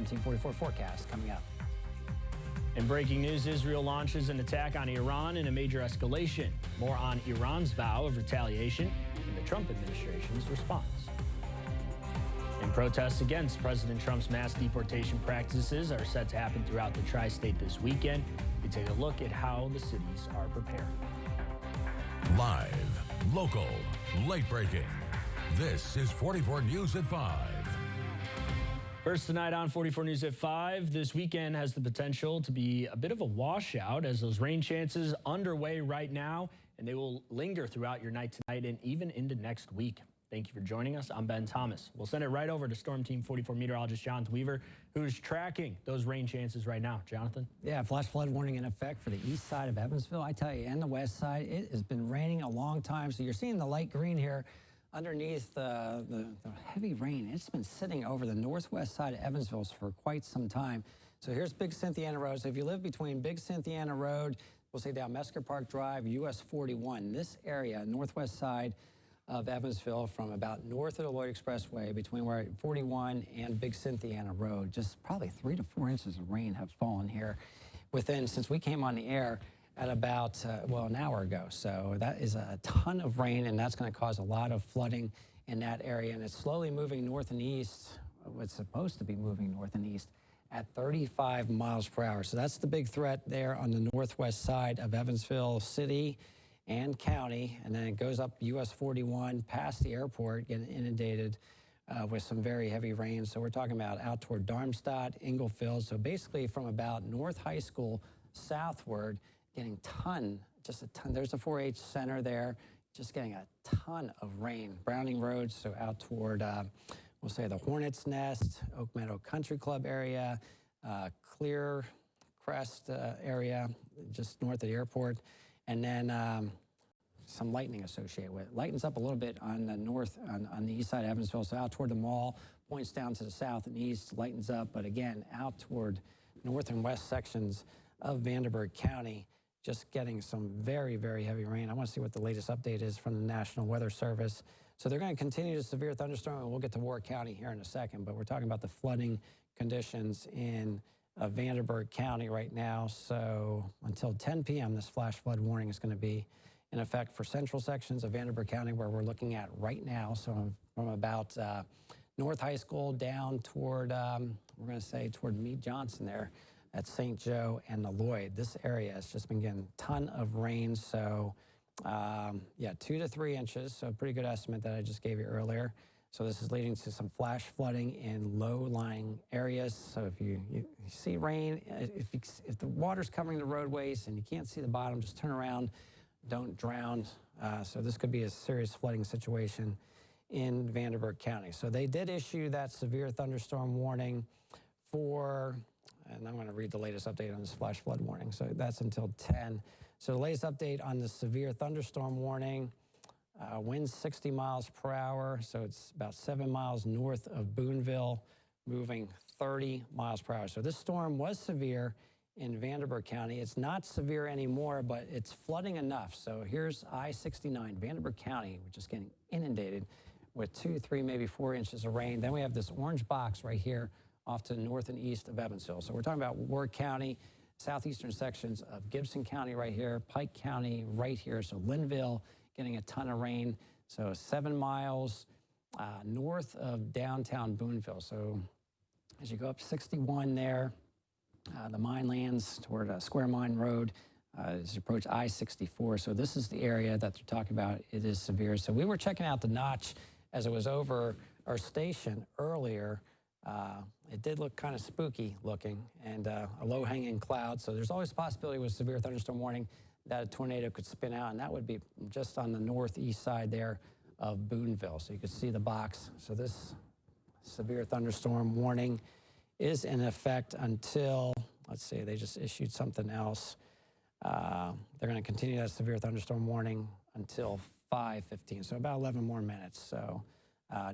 Team 44 forecast coming up. In breaking news, Israel launches an attack on Iran in a major escalation. More on Iran's vow of retaliation and the Trump administration's response. And protests against President Trump's mass deportation practices are set to happen throughout the tri-state this weekend. We take a look at how the cities are preparing. Live, local, late breaking. This is 44 News at 5. First tonight on 44 News at 5, this weekend has the potential to be a bit of a washout as those rain chances underway right now, and they will linger throughout your night tonight and even into next week. Thank you for joining us. I'm Ben Thomas. We'll send it right over to Storm Team 44 meteorologist Jonathan Weaver, who's tracking those rain chances right now. Jonathan? Yeah, flash flood warning in effect for the east side of Evansville. I tell you, and the west side, it has been raining a long time. So you're seeing the light green here underneath the heavy rain. It's been sitting over the northwest side of Evansville for quite some time. So here's Big Cynthiana Road. So if you live between Big Cynthiana Road, we'll say down Mesker Park Drive, US 41, this area, northwest side of Evansville, from about north of the Lloyd Expressway between where 41 and Big Cynthiana Road, just probably 3 to 4 inches of rain have fallen here since we came on the air at about, an hour ago. So that is a ton of rain, and that's going to cause a lot of flooding in that area. And it's slowly moving north and east. It's supposed to be moving north and east at 35 miles per hour. So that's the big threat there on the northwest side of Evansville City and county, and then it goes up US 41 past the airport, getting inundated with some very heavy rain. So we're talking about out toward Darmstadt, Inglefield. So basically from about North High School southward, getting just a ton. There's the 4-H center there, just getting a ton of rain. Browning Road, so out toward, we'll say the Hornet's Nest, Oak Meadow Country Club area, Clear Crest area, just north of the airport. And then some lightning associated with it. Lightens up a little bit on the north, on the east side of Evansville, so out toward the mall, points down to the south and east, lightens up, but again, out toward north and west sections of Vanderburgh County, just getting some very, very heavy rain. I want to see what the latest update is from the National Weather Service. So they're going to continue the severe thunderstorm, and we'll get to Warwick County here in a second, but we're talking about the flooding conditions in Vanderburgh County right now. So until 10 p.m., this flash flood warning is going to be in effect for central sections of Vanderburgh County, where we're looking at right now. So from about North High School down toward, we're going to say toward Meade Johnson there at St. Joe and the Lloyd. This area has just been getting a ton of rain. So 2 to 3 inches. So a pretty good estimate that I just gave you earlier. So this is leading to some flash flooding in low-lying areas. So if you see rain, if the water's covering the roadways and you can't see the bottom, just turn around, don't drown. So this could be a serious flooding situation in Vanderburgh County. So they did issue that severe thunderstorm warning and I'm going to read the latest update on this flash flood warning. So that's until 10. So the latest update on the severe thunderstorm warning. Winds 60 miles per hour, so it's about 7 miles north of Boonville, moving 30 miles per hour. So this storm was severe in Vanderburgh County. It's not severe anymore, but it's flooding enough. So here's I-69, Vanderburgh County, which is getting inundated with 2, 3, maybe 4 inches of rain. Then we have this orange box right here off to the north and east of Evansville. So we're talking about Warwick County, southeastern sections of Gibson County right here, Pike County right here. So Linville, getting a ton of rain. So 7 miles north of downtown Boonville. So as you go up 61 there, the mine lands toward Square Mine Road as you approach I-64. So this is the area that they're talking about. It is severe. So we were checking out the notch as it was over our station earlier. It did look kind of spooky looking and a low-hanging cloud. So there's always a possibility with severe thunderstorm warning that a tornado could spin out, and that would be just on the northeast side there of Boonville. So you could see the box. So this severe thunderstorm warning is in effect until, let's see, they just issued something else. They're going to continue that severe thunderstorm warning until 5:15, so about 11 more minutes. So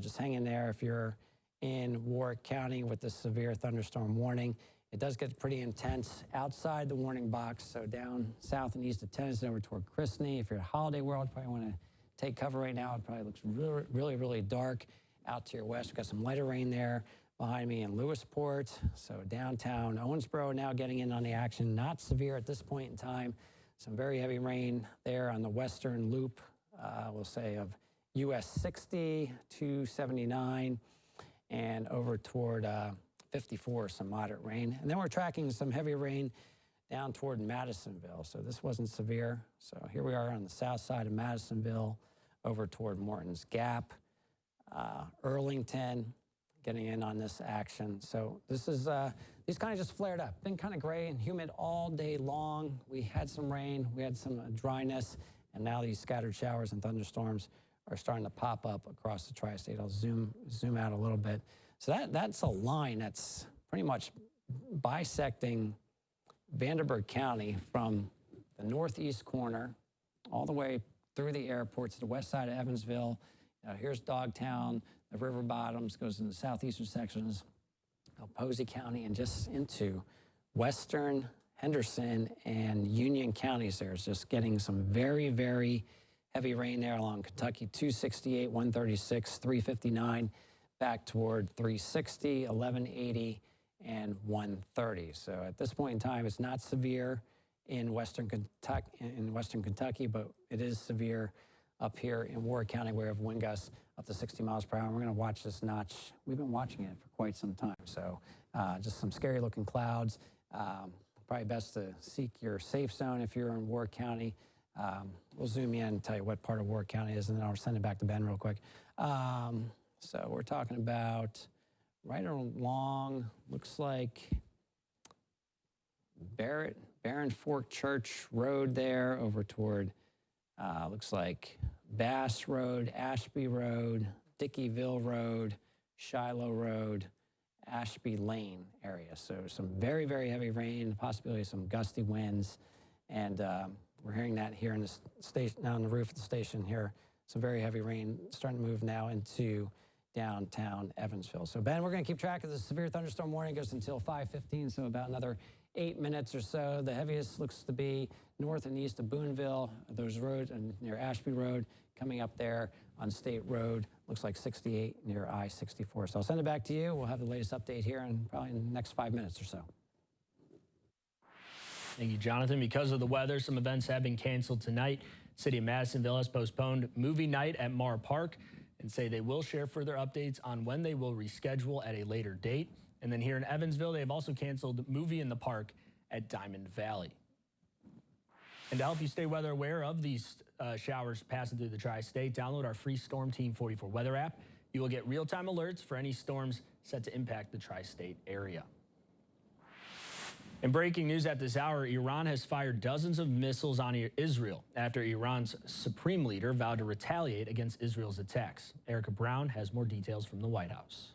just hang in there if you're in Warwick County with the severe thunderstorm warning. It does get pretty intense outside the warning box, so down south and east of Tennessee over toward Christney. If you're at Holiday World, you probably want to take cover right now. It probably looks really, really, really dark out to your west. We've got some lighter rain there, behind me in Lewisport. So downtown Owensboro now getting in on the action. Not severe at this point in time. Some very heavy rain there on the western loop, we'll say, of US 60 to 79 and over toward 54, some moderate rain. And then we're tracking some heavy rain down toward Madisonville. So this wasn't severe. So here we are on the south side of Madisonville over toward Morton's Gap, Earlington, getting in on this action. So this is, these kind of just flared up. Been kind of gray and humid all day long. We had some rain, we had some dryness, and now these scattered showers and thunderstorms are starting to pop up across the tri-state. I'll zoom out a little bit. So that's a line that's pretty much bisecting Vanderburgh County from the northeast corner all the way through the airport to the west side of Evansville. Here's Dogtown, the river bottoms, goes in the southeastern sections of Posey County and just into western Henderson and Union counties. There's just getting some very, very heavy rain there along Kentucky, 268, 136, 359, back toward 360, 1180, and 130. So at this point in time, it's not severe in western Kentucky, but it is severe up here in Warwick County, where we have wind gusts up to 60 miles per hour. We're going to watch this notch. We've been watching it for quite some time. So just some scary looking clouds. Probably best to seek your safe zone if you're in Warwick County. We'll zoom in and tell you what part of Warwick County it is, and then I'll send it back to Ben real quick. So we're talking about right along, looks like Barron Fork Church Road there over toward, looks like Bass Road, Ashby Road, Dickeyville Road, Shiloh Road, Ashby Lane area. So some very, very heavy rain, the possibility of some gusty winds. And we're hearing that here in the station, now on the roof of the station here. Some very heavy rain starting to move now into downtown Evansville. So Ben, we're going to keep track of the severe thunderstorm warning. It goes until 5:15, so about another 8 minutes or so. The heaviest looks to be north and east of Boonville, those roads, and near Ashby Road, coming up there on State Road. Looks like 68 near I-64. So I'll send it back to you. We'll have the latest update here in probably in the next 5 minutes or so. Thank you, Jonathan. Because of the weather, some events have been canceled tonight. City of Madisonville has postponed movie night at Mar Park and say they will share further updates on when they will reschedule at a later date. And then here in Evansville, they have also canceled Movie in the Park at Diamond Valley. And to help you stay weather aware of these showers passing through the tri-state, download our free Storm Team 44 weather app. You will get real-time alerts for any storms set to impact the tri-state area. In breaking news at this hour, Iran has fired dozens of missiles on Israel after Iran's supreme leader vowed to retaliate against Israel's attacks. Erica Brown has more details from the White House.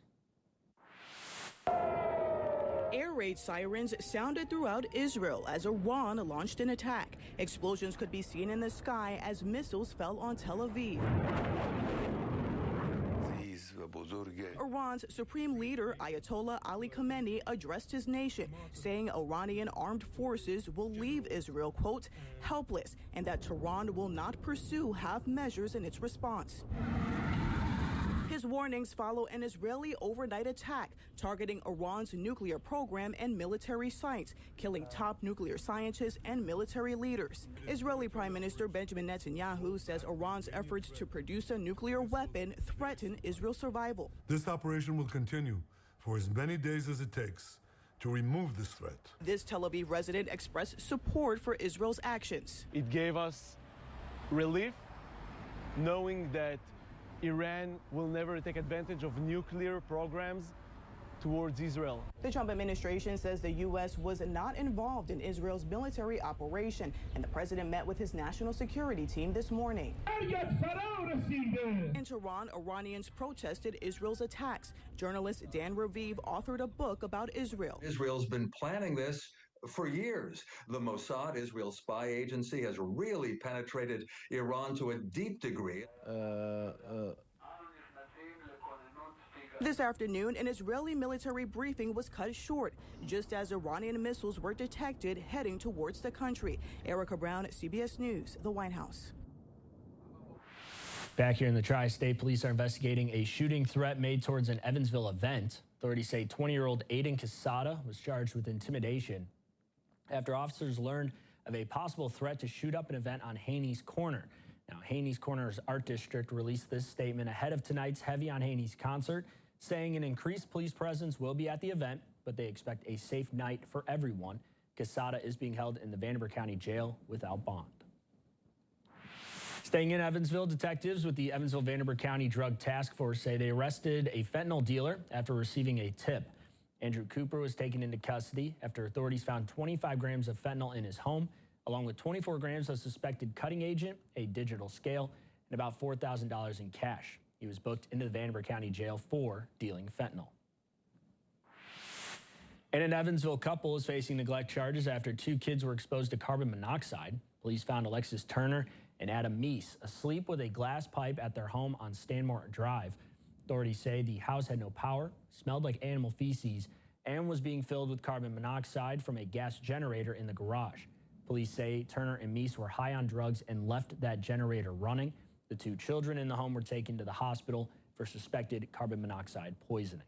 Air raid sirens sounded throughout Israel as Iran launched an attack. Explosions could be seen in the sky as missiles fell on Tel Aviv. Iran's supreme leader, Ayatollah Ali Khamenei, addressed his nation, saying Iranian armed forces will leave Israel, quote, helpless, and that Tehran will not pursue half measures in its response. His warnings follow an Israeli overnight attack targeting Iran's nuclear program and military sites, killing top nuclear scientists and military leaders. Israeli Prime Minister Benjamin Netanyahu says Iran's efforts to produce a nuclear weapon threaten Israel's survival. This operation will continue for as many days as it takes to remove this threat. This Tel Aviv resident expressed support for Israel's actions. It gave us relief knowing that Iran will never take advantage of nuclear programs towards Israel. The Trump administration says the U.S. was not involved in Israel's military operation, and the president met with his national security team this morning. In Tehran, Iranians protested Israel's attacks. Journalist Dan Raviv authored a book about Israel. Israel's been planning this for years. The Mossad, Israel's spy agency, has really penetrated Iran to a deep degree. This afternoon, an Israeli military briefing was cut short, just as Iranian missiles were detected heading towards the country. Erica Brown, CBS News, the White House. Back here in the tri-state, police are investigating a shooting threat made towards an Evansville event. Authorities say 20-year-old Aiden Quesada was charged with intimidation after officers learned of a possible threat to shoot up an event on Haney's Corner. Now, Haney's Corner's Art District released this statement ahead of tonight's Heavy on Haney's concert, saying an increased police presence will be at the event, but they expect a safe night for everyone. Quesada is being held in the Vanderbilt County Jail without bond. Staying in Evansville, detectives with the Evansville-Vanderbilt County Drug Task Force say they arrested a fentanyl dealer after receiving a tip. Andrew Cooper was taken into custody after authorities found 25 grams of fentanyl in his home, along with 24 grams of suspected cutting agent, a digital scale, and about $4,000 in cash. He was booked into the Vanderbilt County Jail for dealing fentanyl. And an Evansville couple is facing neglect charges after 2 kids were exposed to carbon monoxide. Police found Alexis Turner and Adam Meese asleep with a glass pipe at their home on Stanmore Drive. Authorities say the house had no power, smelled like animal feces, and was being filled with carbon monoxide from a gas generator in the garage. Police say Turner and Meese were high on drugs and left that generator running. The 2 children in the home were taken to the hospital for suspected carbon monoxide poisoning.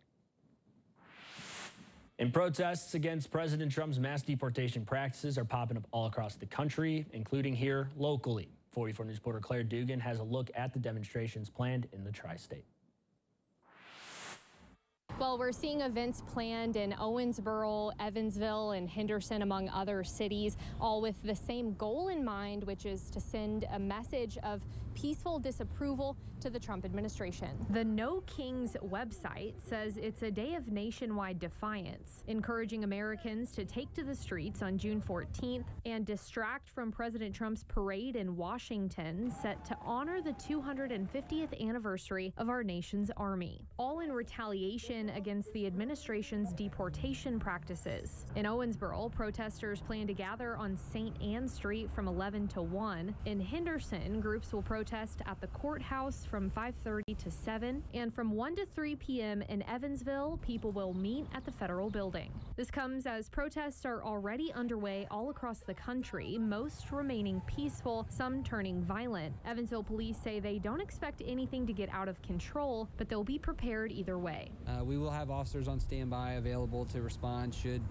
And protests against President Trump's mass deportation practices are popping up all across the country, including here locally. 44 News reporter Claire Dugan has a look at the demonstrations planned in the tri-state. Well, we're seeing events planned in Owensboro, Evansville, and Henderson, among other cities, all with the same goal in mind, which is to send a message of peaceful disapproval to the Trump administration. The No Kings website says it's a day of nationwide defiance, encouraging Americans to take to the streets on June 14th and distract from President Trump's parade in Washington, set to honor the 250th anniversary of our nation's army, all in retaliation against the administration's deportation practices. In Owensboro, protesters plan to gather on St. Anne Street from 11 to 1. In Henderson, groups will protest at the courthouse from 5:30 to 7. And from 1 to 3 p.m. in Evansville, people will meet at the federal building. This comes as protests are already underway all across the country, most remaining peaceful, some turning violent. Evansville police say they don't expect anything to get out of control, but they'll be prepared either way. We will have officers on standby available to respond should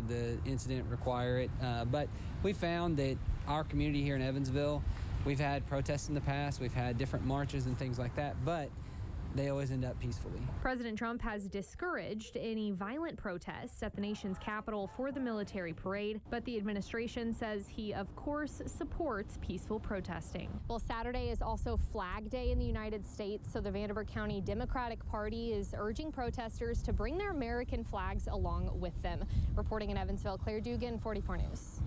the incident require it. But we found that our community here in Evansville, we've had protests in the past, we've had different marches and things like that, but they always end up peacefully. President Trump has discouraged any violent protests at the nation's capital for the military parade, but the administration says he, of course, supports peaceful protesting. Well, Saturday is also Flag Day in the United States, so the Vanderbilt County Democratic Party is urging protesters to bring their American flags along with them. Reporting in Evansville, Claire Dugan, 44 News.